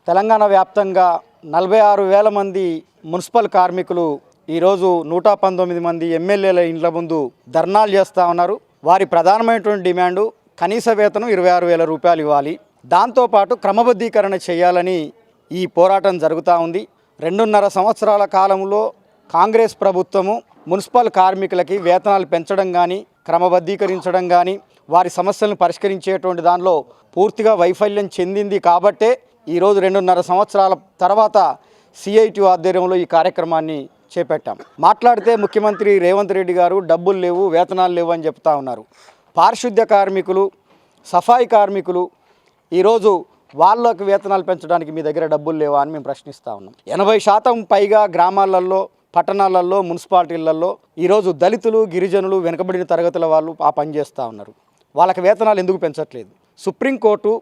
తెలంగాణ వ్యాప్తంగా 46,000 మంది మున్సిపల్ కార్మికులు ఈరోజు 119 మంది ఎమ్మెల్యేల ఇండ్ల ముందు ధర్నాలు చేస్తూ ఉన్నారు. వారి ప్రధానమైనటువంటి డిమాండు కనీస వేతనం 26,000 రూపాయలు ఇవ్వాలి. దాంతోపాటు క్రమబద్ధీకరణ చేయాలని ఈ పోరాటం జరుగుతూ ఉంది. 2.5 సంవత్సరాల కాలంలో కాంగ్రెస్ ప్రభుత్వము మున్సిపల్ కార్మికులకి వేతనాలు పెంచడం కానీ, క్రమబద్ధీకరించడం కానీ, వారి సమస్యలను పరిష్కరించేటువంటి దానిలో పూర్తిగా వైఫల్యం చెందింది. కాబట్టే ఈరోజు 2.5 సంవత్సరాల తర్వాత సిఐటి ఆధ్వర్యంలో ఈ కార్యక్రమాన్ని చేపట్టాం. మాట్లాడితే ముఖ్యమంత్రి రేవంత్ రెడ్డి గారు డబ్బులు లేవు, వేతనాలు లేవు అని చెప్తా ఉన్నారు. పారిశుద్ధ్య కార్మికులు, సఫాయి కార్మికులు ఈరోజు వాళ్ళకు వేతనాలు పెంచడానికి మీ దగ్గర డబ్బులు లేవా అని మేము ప్రశ్నిస్తూ ఉన్నాం. 80% పైగా గ్రామాలలో, పట్టణాలలో, మున్సిపాలిటీలలో ఈరోజు దళితులు, గిరిజనులు, వెనుకబడిన తరగతుల వాళ్ళు ఆ పని చేస్తూ ఉన్నారు. వాళ్ళకి వేతనాలు ఎందుకు పెంచట్లేదు? సుప్రీంకోర్టు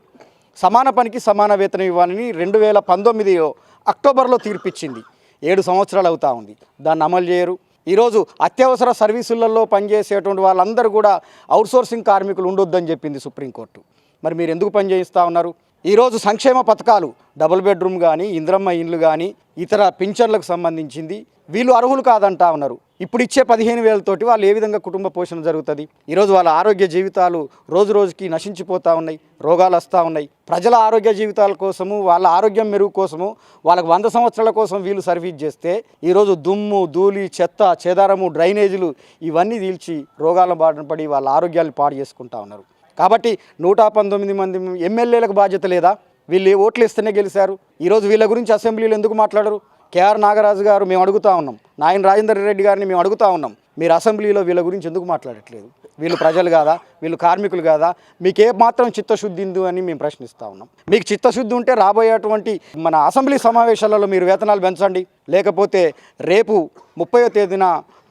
సమాన పనికి సమాన వేతనం ఇవ్వాలని 2019 అక్టోబర్లో తీర్పిచ్చింది. 7 సంవత్సరాలు అవుతూ ఉంది, దాన్ని అమలు చేయరు. ఈరోజు అత్యవసర సర్వీసులలో పనిచేసేటువంటి వాళ్ళందరూ కూడా అవుట్సోర్సింగ్ కార్మికులు ఉండొద్దని చెప్పింది సుప్రీంకోర్టు. మరి మీరు ఎందుకు పని చేయిస్తూ ఉన్నారు? ఈరోజు సంక్షేమ పథకాలు, డబుల్ బెడ్రూమ్ కానీ, ఇంద్రమ్మ ఇండ్లు కానీ, ఇతర పింఛన్లకు సంబంధించింది వీళ్ళు అర్హులు కాదంటా ఉన్నారు. ఇప్పుడు ఇచ్చే 15,000తోటి వాళ్ళు ఏ విధంగా కుటుంబ పోషణ జరుగుతుంది? ఈరోజు వాళ్ళ ఆరోగ్య జీవితాలు రోజు రోజుకి నశించిపోతూ ఉన్నాయి, రోగాలు వస్తూ ఉన్నాయి. ప్రజల ఆరోగ్య జీవితాల కోసము, వాళ్ళ ఆరోగ్యం మెరుగు కోసము, వాళ్ళకు 100 సంవత్సరాల కోసం వీళ్ళు సర్వీస్ చేస్తే ఈరోజు దుమ్ము, ధూళి, చెత్త, చెదారము, డ్రైనేజీలు ఇవన్నీ తీల్చి రోగాల బారిన పడి వాళ్ళ ఆరోగ్యాలు పాడు చేసుకుంటా ఉన్నారు. కాబట్టి 119 మంది ఎమ్మెల్యేలకు బాధ్యత లేదా? వీళ్ళు ఓట్లు ఇస్తేనే గెలిచారు. ఈరోజు వీళ్ళ గురించి అసెంబ్లీలో ఎందుకు మాట్లాడరు? కేఆర్ నాగరాజు గారు మేము అడుగుతూ ఉన్నాం, నాయన రాజేందర్ రెడ్డి గారిని మేము అడుగుతూ ఉన్నాం, మీరు అసెంబ్లీలో వీళ్ళ గురించి ఎందుకు మాట్లాడట్లేదు? వీళ్ళు ప్రజలు కాదా? వీళ్ళు కార్మికులు కాదా? మీకు ఏ మాత్రం చిత్తశుద్ధి ఉంది అని మేము ప్రశ్నిస్తూ ఉన్నాం. మీకు చిత్తశుద్ధి ఉంటే రాబోయేటువంటి మన అసెంబ్లీ సమావేశాలలో మీరు వేతనాలు పెంచండి. లేకపోతే రేపు 30వ తేదీన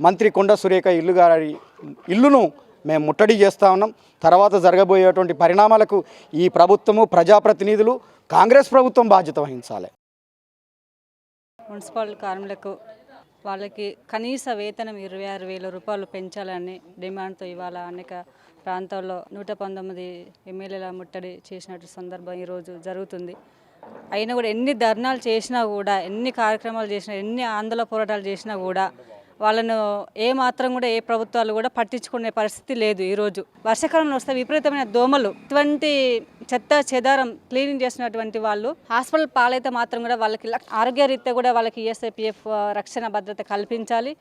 మంత్రి కొండ సురేఖ ఇల్లును మేము ముట్టడి చేస్తూ ఉన్నాం. తర్వాత జరగబోయేటువంటి పరిణామాలకు ఈ ప్రభుత్వము, ప్రజాప్రతినిధులు, కాంగ్రెస్ ప్రభుత్వం బాధ్యత వహించాలి. మున్సిపల్ కార్మికులకు వాళ్ళకి కనీస వేతనం 26,000 రూపాయలు పెంచాలని డిమాండ్తో ఇవాళ అనేక ప్రాంతాల్లో 119 ఎమ్మెల్యేల ముట్టడి చేసినట్టు సందర్భం ఈరోజు జరుగుతుంది. అయినా కూడా ఎన్ని ధర్నాలు చేసినా కూడా, ఎన్ని కార్యక్రమాలు చేసినా, ఎన్ని ఆందోళన పోరాటాలు చేసినా కూడా వాళ్ళను ఏ మాత్రం కూడా ఏ ప్రభుత్వాలు కూడా పట్టించుకునే పరిస్థితి లేదు. ఈరోజు వర్షాకాలంలో వస్తే విపరీతమైన దోమలు, ఇటువంటి చెత్త చెదారం క్లీనింగ్ చేసినటువంటి వాళ్ళు హాస్పిటల్ పాలైతే మాత్రం కూడా వాళ్ళకి ఆరోగ్య రీత్యా కూడా వాళ్ళకి ఈఎస్ఐ, పిఎఫ్ రక్షణ భద్రత కల్పించాలి.